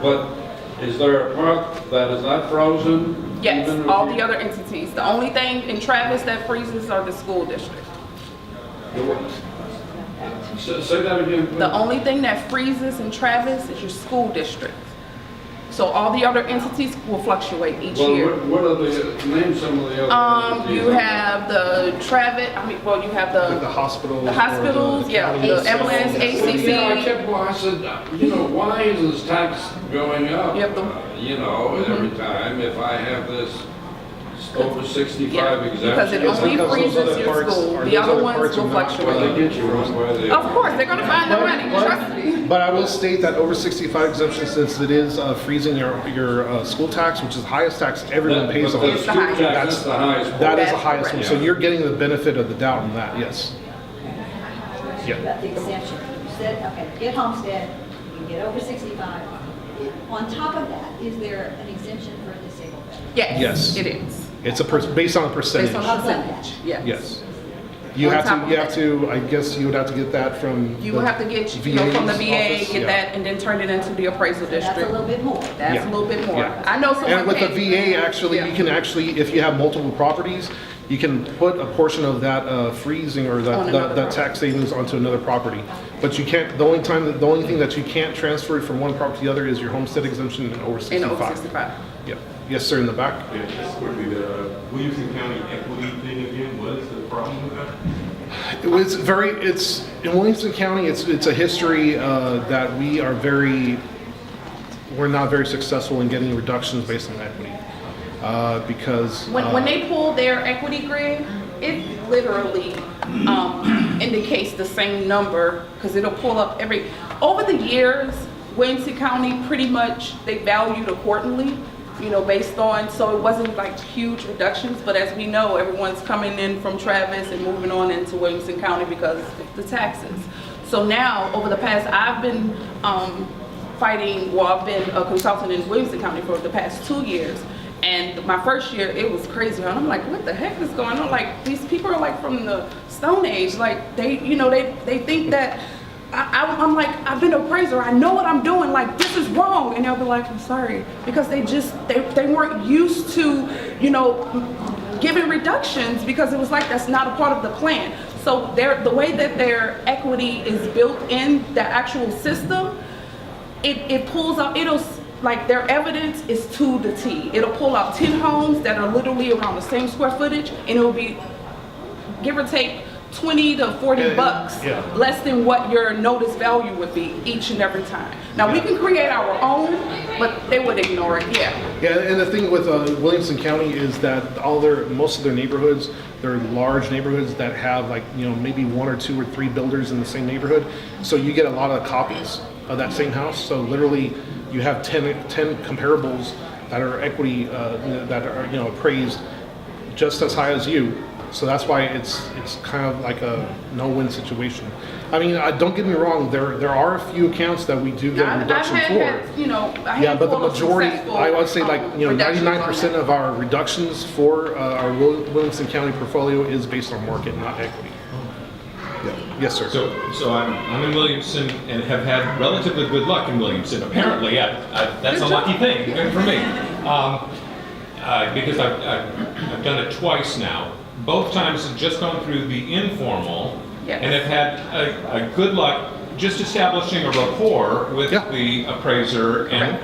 But is there a part that is not frozen? Yes, even if all you- the other entities. The only thing in Travis that freezes are the school district. Say that again, please. The only thing that freezes in Travis is your school district. So all the other entities will fluctuate each Well, year. what are the, name some of the other entities. You have the Travis, you have The hospitals. the hospitals, yeah, the ambulance, You know, I ACC. kept, well, I said, why is this tax going up? You have the- Every time, if I have this over 65 Yeah, exemption. because it only because those freezes other your parts school. are- The those other other ones parts will are not- Well, they fluctuate. get you one way or the Of other. course, they're gonna find the money, trust me. But I will state that over 65 exemption, since it is freezing your school tax, which is the highest tax everyone That- pays but on. the It's the school highest. tax, that's the highest. That is the That's highest one, correct. so you're getting the benefit of the doubt on that, yes. Yeah. About the exemption. You said, okay, get homestead, you can get over 65. On top of that, is there an exemption for a disabled veteran? Yes. It is. It's based on a percentage. Based on percentage, yes. Yes. You On have top to, of you have that. to, I guess you would have to get that from. You the will have to get, from the VA's VA, office, get yeah. that, and then turn it into the appraisal That's a district. little bit more. That's Yeah. a little bit more. Yeah. I know someone And with the pays- VA, actually, Yeah. you can actually, if you have multiple properties, you can put a portion of that freezing or On that, another that tax savings onto another property. But you can't, the only thing that you can't transfer from one property to the other is your homestead exemption and over In over 65. 65. Yeah. Yes, sir, in the back. Yeah, just quickly, the Williamson County equity thing again, what is the problem with that? It was it's, in Williamson County, it's a history that we're not very successful in getting reductions based on equity. Because. When they pull their equity grid, it literally indicates the same number, because it'll pull up over the years, Williamson County pretty much, they valued accordingly, based on, so it wasn't like huge reductions, but as we know, everyone's coming in from Travis and moving on into Williamson County because of the taxes. So now, over the past, I've been I've been a consultant in Williamson County for the past 2 years. And my first year, it was crazy. And I'm like, what the heck is going on? Like, these people are like from the Stone Age. Like, they think that, I'm like, I've been an appraiser. I know what I'm doing. Like, this is wrong. And they'll be like, I'm sorry. Because they weren't used to, giving reductions, because it was like, that's not a part of the plan. So the way that their equity is built in the actual system, it pulls out, like their evidence is to the T. It'll pull out 10 homes that are literally around the same square footage, and it'll be, give or take, 20 to 40 bucks Yeah. less than what your notice value would be each and every time. Now, we can create our own, but they would ignore it, yeah. Yeah, and the thing with Williamson County is that most of their neighborhoods, they're large neighborhoods that have maybe 1 or 2 or 3 builders in the same neighborhood. So you get a lot of copies of that same house. So literally, you have 10 comparables that are equity, that are appraised just as high as you. So that's why it's kind of like a no-win situation. I mean, don't get me wrong. There are a few accounts that we do get a reduction for. Yeah, but the majority, I would say 99% of our reductions for our Williamson County portfolio is based on market, not equity. Yeah. Yes, sir. So I'm in Williamson and have had relatively good luck in Williamson. Apparently, that's a lucky thing, good for me. Because I've done it twice now. Both times have just gone through the informal, Yes. and have had a good luck just establishing a rapport with Yeah. the appraiser, and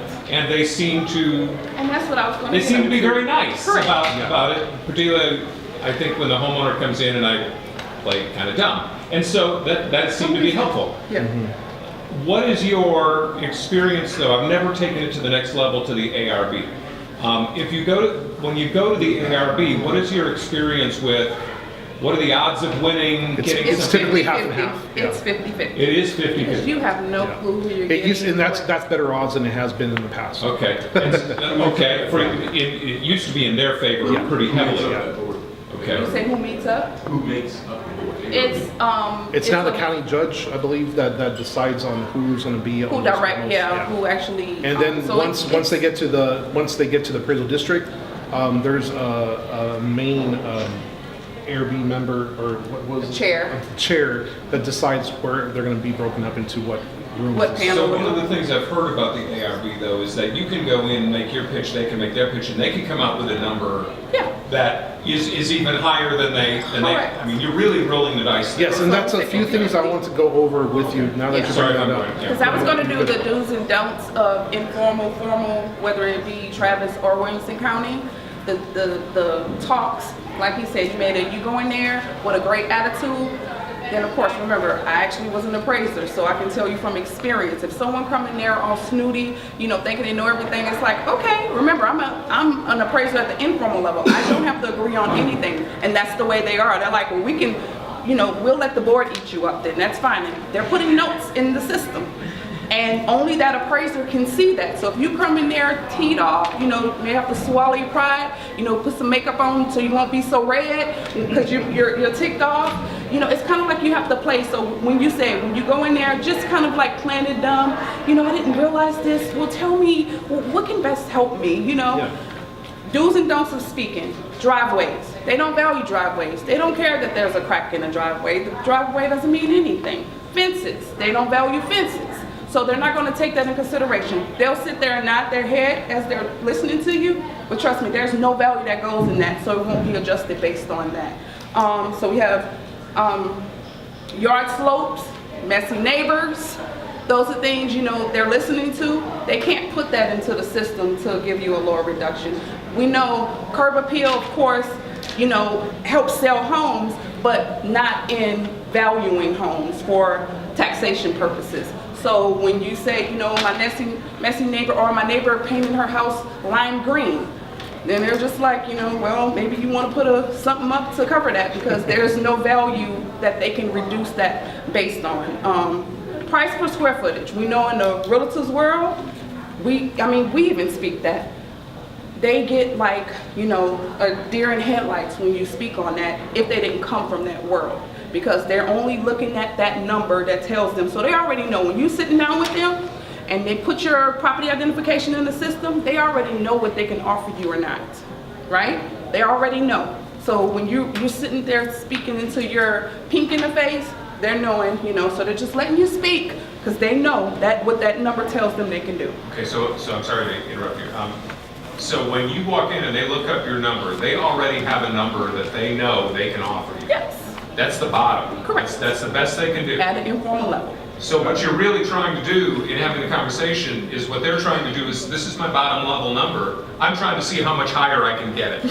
they seem to And that's what I was going to they seem to be very nice Correct. about it. Particularly, I think when the homeowner comes in and I play kind of dumb, and so that seemed to be helpful. Yeah. What is your experience, though? I've never taken it to the next level, to the ARB. When you go to the ARB, what is your experience with? What are the odds of winning? Getting It's some- typically half and half. It's Yeah. 50-50. It is Because 50-50. you have no clue who you're It getting. used, and that's better odds than it has been in the past. Okay. Okay. It used to be in their favor Yeah. pretty heavily. Yeah. Okay. You say who meets up? Who makes up the board? It's now the a- county judge, I believe, that decides on who's going to be on Who those direct, panels. yeah, who actually. And then so once it's- they get to the appraisal district, there's a main ARB member, or what was it? Chair. Chair that decides where they're going to be broken up into what rooms. What panel? So one of the things I've heard about the ARB though is that you can go in, make your pitch, they can make their pitch, and they can come out with a number Yeah. that is even higher than they, Correct. I mean, you're really rolling the dice there. Yes, and that's a few things I want to go over with you now that Yeah. you're Sorry, bringing I'm that up. going, Because I was gonna do the do's and don'ts of informal, formal, whether it be Travis or Williamson County. The talks, like he said, you go in there with a great attitude, then of course, remember, I actually was an appraiser, so I can tell you from experience, if someone come in there all snooty, thinking they know everything, it's like, okay, remember, I'm an appraiser at the informal level. I don't have to agree on anything, and that's the way they are. They're like, well, we can, we'll let the board eat you up then, that's fine. And they're putting notes in the system. And only that appraiser can see that. So if you come in there teed off, you may have to swallow your pride, put some makeup on so you won't be so red because you're ticked off. It's kind of like you have to play. So when you go in there, just kind of like playing it dumb, I didn't realize this. Well, tell me, what can best help me, Yeah. Do's and don'ts of speaking. Driveways. They don't value driveways. They don't care that there's a crack in a driveway. The driveway doesn't mean anything. Fences. They don't value fences. So they're not going to take that in consideration. They'll sit there and nod their head as they're listening to you, but trust me, there's no value that goes in that, so it won't be adjusted based on that. So we have yard slopes, messy neighbors. Those are things, they're listening to. They can't put that into the system to give you a lower reduction. We know curb appeal, of course, helps sell homes, but not in valuing homes for taxation purposes. So when you say, my messy neighbor or my neighbor painted her house lime green, then they're just like, well, maybe you want to put something up to cover that because there's no value that they can reduce that based on. Price per square footage. We know in the realtors world, we even speak that. They get like, a deer in headlights when you speak on that if they didn't come from that world. Because they're only looking at that number that tells them. So they already know when you're sitting down with them and they put your property identification in the system, they already know what they can offer you or not, right? They already know. So when you're sitting there speaking into your pink in the face, they're knowing, so they're just letting you speak because they know that what that number tells them they can do. Okay, so I'm sorry to interrupt you. So when you walk in and they look up your number, they already have a number that they know they can offer you. Yes, That's the bottom. Correct. That's the best they can do. at an informal level. So what you're really trying to do in having the conversation is what they're trying to do is, this is my bottom level number. I'm trying to see how much higher I can get it.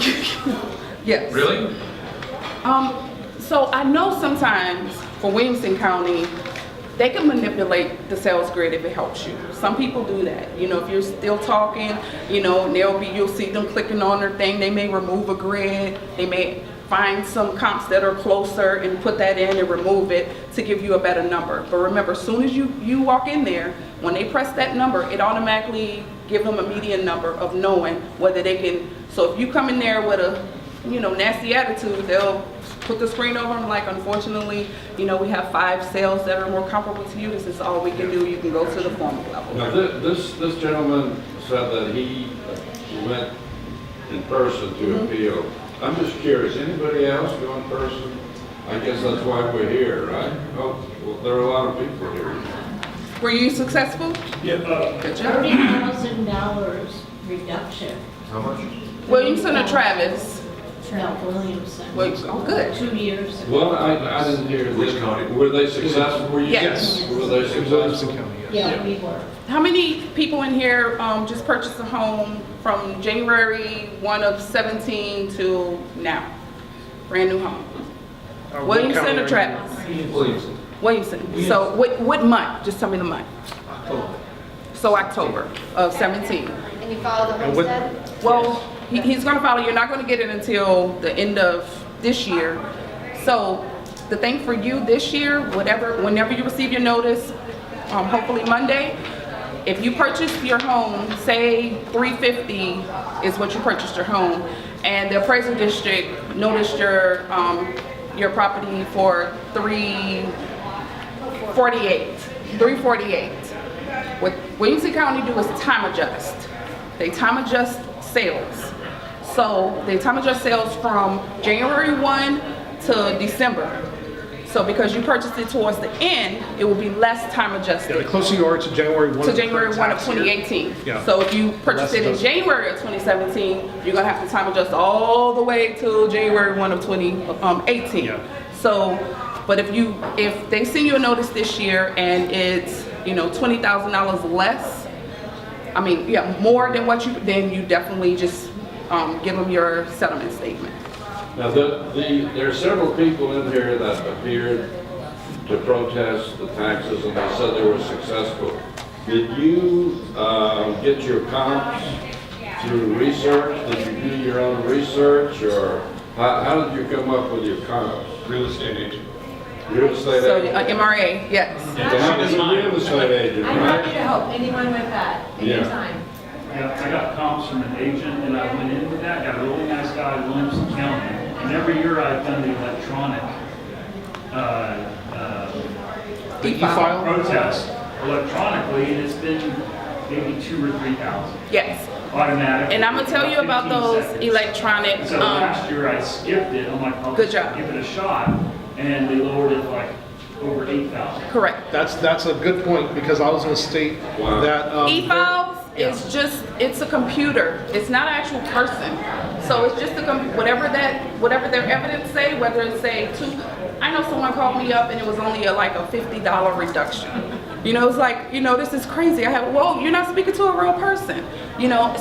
Yes. Really? So I know sometimes for Williamson County, they can manipulate the sales grid if it helps you. Some people do that. If you're still talking, you'll see them clicking on their thing. They may remove a grid. They may find some comps that are closer and put that in and remove it to give you a better number. But remember, as soon as you walk in there, when they press that number, it automatically give them a median number of knowing whether they can. So if you come in there with a nasty attitude, they'll put the screen over and like, unfortunately, we have 5 sales that are more comparable to you. This is all we can do. You can go to the formal level. Now, this gentleman said that he went in person to appeal. I'm just curious, anybody else go in person? I guess that's why we're here, right? Oh, well, there are a lot of people here. Were you successful? Yeah, Good job. $30,000 reduction. How much? Williamson or Travis? No, Williamson. Oh, good. 2 years ago. Well, I didn't hear Which this. county? Were they successful? Yes. Were they Williamson successful? County, yes. Yeah, we were. How many people in here just purchased a home from January 1 of 17 to now? Brand new home. What Williamson county or are you Travis? Williamson. Williamson. So what month? Just tell me the month. So October of 17. And you follow the And what- homestead? Well, he's going to follow. You're not going to get it until the end of this year. So the thing for you this year, whenever you receive your notice, hopefully Monday, if you purchase your home, say $350 is what you purchased your home, and the appraisal district noticed your property for $348. What Williamson County do is time adjust. They time adjust sales. So they time adjust sales from January 1 to December. So because you purchased it towards the end, it will be less time Yeah, the adjusted closer you are to January 1. to of the January current 1 of tax year, 2018. Yeah. So if you purchased less it in adjustment. January of 2017, you're gonna have to time adjust all the way till January 1 of 2018. Yeah. So, but if they send you a notice this year and it's, $20,000 less, I mean, yeah, more than then you definitely just give them your settlement statement. Now, there are several people in here that appeared to protest the taxes, and they said they were successful. Did you get your comps through research? Did you do your own research, or how did you come up with your comps? Real estate agent. Real estate So, agent? MRA, yes. So I'm a real estate agent, I'm happy right? to help anyone with that, Yeah. anytime. Yeah, I got comps from an agent, and I went in with that, got a really nice guy in Williamson County. And every year I've done the electronic The e-file? protest electronically, and it's been maybe 2,000 or 3,000 Yes. automatic. And I'm gonna tell you about 15 those seconds. electronic, So last year I skipped it, I'm like, I'll Good just job. give it a shot, and they lowered it like over 8,000. correct. That's a good point, because I was going to state Wow. that. E-files Yeah. is just, it's a computer. It's not an actual person. So it's just whatever their evidence say, whether it's say I know someone called me up and it was only like a $50 reduction. It's like, this is crazy. Well, you're not speaking to a real person.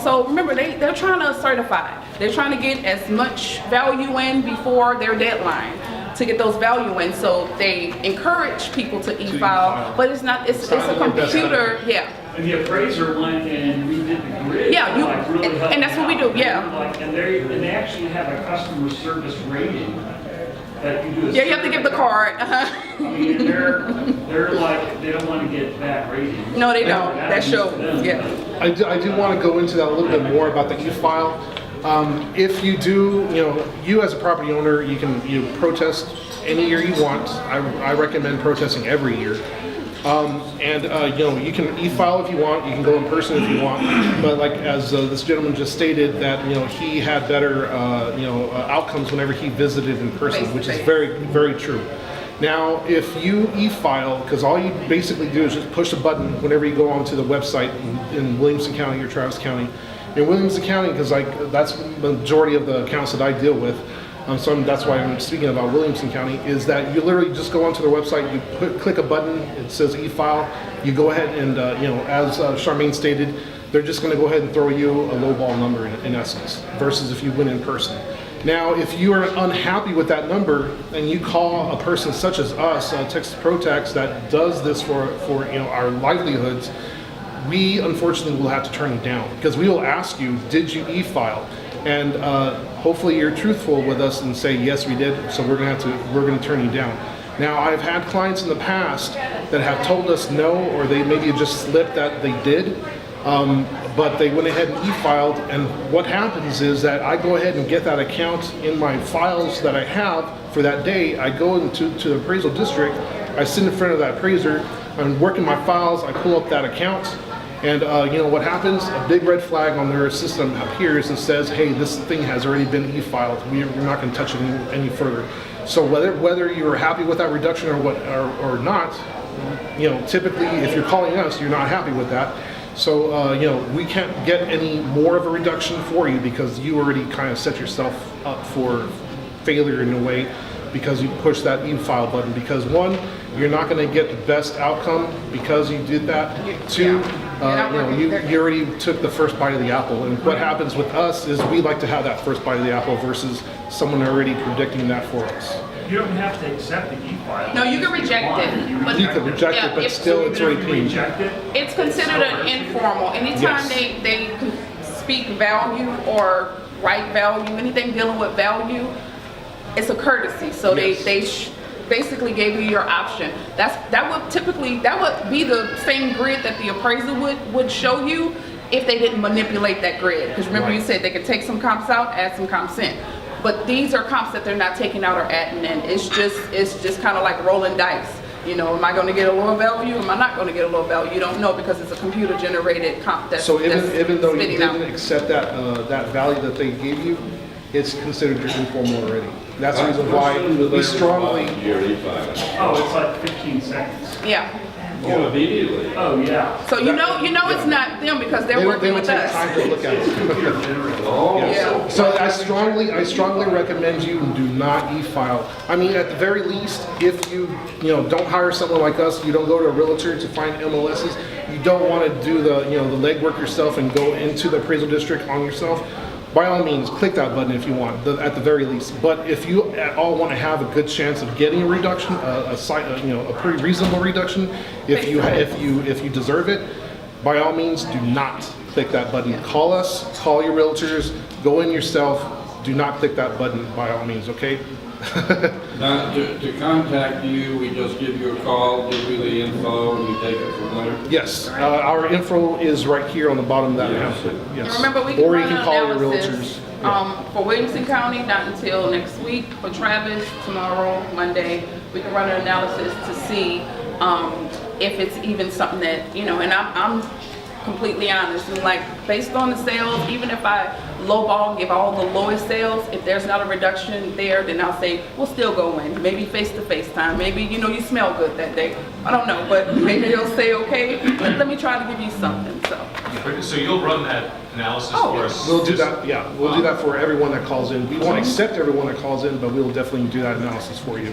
So remember, they're trying to certify. They're trying to get as much value in before their deadline to get those value in. So they encourage people to e-file, e-file. but it's not, it's a computer, yeah. And the appraiser went and redid the grid. Yeah, like, really helped and that's what we out. do, yeah. Like, and they actually have a customer service rating that you do. Yeah, you have to give the card. I mean, they're like, they don't want to get bad ratings. No, they don't. That shows, them. yeah. I do want to go into that a little bit more about the e-file. If you do, you as a property owner, you can protest any year you want. I recommend protesting every year. You can e-file if you want, you can go in person if you want, but like as this gentleman just stated, that he had better outcomes whenever he visited in person, which is very, very true. Now, if you e-file, because all you basically do is just push a button whenever you go onto the website in Williamson County or Travis County. In Williamson County, because that's the majority of the accounts that I deal with, so that's why I'm speaking about Williamson County, is that you literally just go onto their website, you click a button, it says e-file, you go ahead and, as Charmaine stated, they're just going to go ahead and throw you a lowball number in essence, versus if you went in person. Now, if you are unhappy with that number and you call a person such as us, Texas ProTax, that does this for our livelihoods, we unfortunately will have to turn you down, because we will ask you, did you e-file? And hopefully you're truthful with us and say, yes, we did, so we're going to turn you down. Now, I've had clients in the past that have told us no, or they maybe just slipped that they did, but they went ahead and e-filed, and what happens is that I go ahead and get that account in my files that I have for that day. I go into the appraisal district, I sit in front of that appraiser, I'm working my files, I pull up that account, and what happens? A big red flag on their system appears and says, hey, this thing has already been e-filed. We're not going to touch it any further. So whether you're happy with that reduction or not, typically if you're calling us, you're not happy with that. So we can't get any more of a reduction for you, because you already kind of set yourself up for failure in a way, because you push that e-file button. Because one, you're not going to get the best outcome because you did that. Two, you already took the first bite of the apple. And what happens with us is we like to have that first bite of the apple versus someone already predicting that for us. You don't have to accept the e-file. No, you can reject it, but- You can reject Yeah, it, but if- still it's already Even if you paid. reject it, It's considered an informal. Anytime Yes. they speak value or write value, anything dealing with value, it's a courtesy. So Yes. they basically gave you your option. That would be the same grid that the appraiser would show you if they didn't manipulate that grid. Because remember, you Right. said they could take some comps out, add some comps in. But these are comps that they're not taking out or adding in. It's just kind of like rolling dice. Am I going to get a lower value? Am I not going to get a lower value? You don't know, because it's a computer generated comp that's So even though you spitting out. didn't accept that value that they gave you, it's considered your informal already. That's the reason why we strongly, Your e-filing. Oh, it's like 15 seconds. Yeah. Oh, immediately. Oh, yeah. So you know it's not them because they're they don't working with take us. time to look at it. Oh. Yeah. So I strongly recommend you do not e-file. I mean, at the very least, if you don't hire someone like us, you don't go to a realtor to find MLSs, you don't want to do the the legwork yourself and go into the appraisal district on yourself. By all means, click that button if you want, at the very least. But if you at all want to have a good chance of getting a reduction, a pretty reasonable reduction, if you deserve it, by all means, do not click that button. Call us, call your realtors, go in yourself. Do not click that button, by all means. Okay? Now, to contact you, we just give you a call, give you the info, and we take it from there? Yes, our info is right here on the bottom of that Yes. pamphlet. Yes. Remember, we can Or you run can an call your analysis realtors. for Williamson County, not until next week. For Travis, tomorrow, Monday, we can run an analysis to see if it's even something that, and I'm completely honest. And like, based on the sales, even if I lowball and give all the lowest sales, if there's not a reduction there, then I'll say, we'll still go in. Maybe face-to-face time. Maybe, you smell good that day. I don't know, but maybe they'll say, okay, let me try to give you something, so. So you'll run that analysis Oh, for us? We'll do that, yeah, we'll do that for everyone that calls in. We won't accept everyone that calls in, but we'll definitely do that analysis for you.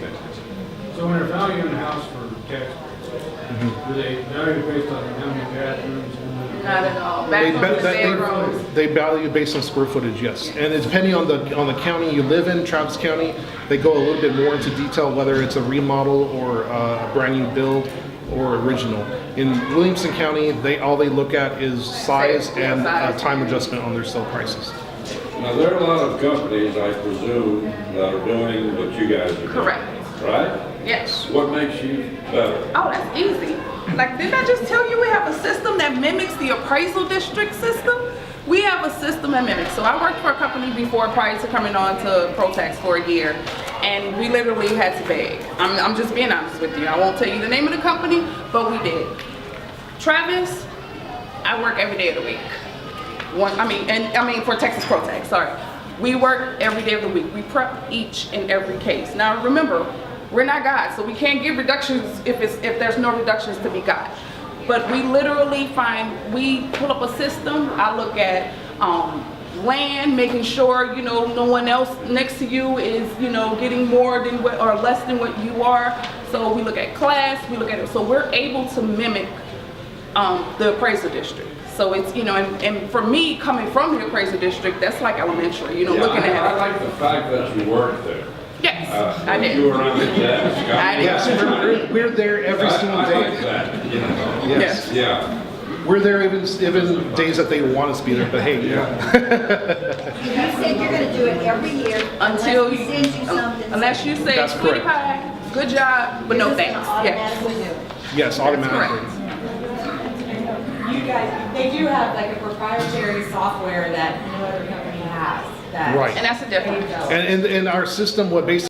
So when they're valuing the house for tax purposes, do they value based on how many bathrooms? Not at all. They, Bathrooms and bedrooms. they value based on square footage, yes. And it's depending on the county you live in, Travis County, they go a little bit more into detail, whether it's a remodel or a brand new build or original. In Williamson County, all they look at is size and time adjustment on their sale prices. Now, there are a lot of companies, I presume, that are doing what you guys are doing. Correct. Right? Yes. What makes you better? Oh, that's easy. Like, didn't I just tell you we have a system that mimics the appraisal district system? We have a system that mimics. So I worked for a company before, prior to coming on to ProTax for a year, and we literally had to beg. I'm just being honest with you. I won't tell you the name of the company, but we did. Travis, I work every day of the week. For Texas ProTax, sorry. We work every day of the week. We prep each and every case. Now remember, we're not God, so we can't give reductions if there's no reductions to be got. But we literally we pull up a system. I look at land, making sure no one else next to you is getting more than what or less than what you are. So we look at class, we look at it. So we're able to mimic the appraisal district. So it's and for me coming from the appraisal district, that's like elementary. Looking at I it. like the fact that you work there. Yes, I did. You were on the desk. I did. Yes, we're there every single I like day. that, Yes. Yeah. We're there even days that they want us to be there, but hey, You said you're gonna do it every year Until unless we send you something. unless you say, That's "Sweetie correct. pie, good job, but no You're just thanks." gonna Yes. automatically do it. yes, automatically. correct. You guys, they do have like a proprietary software that no other company has. That Right. And that's the difference. And our system, what basically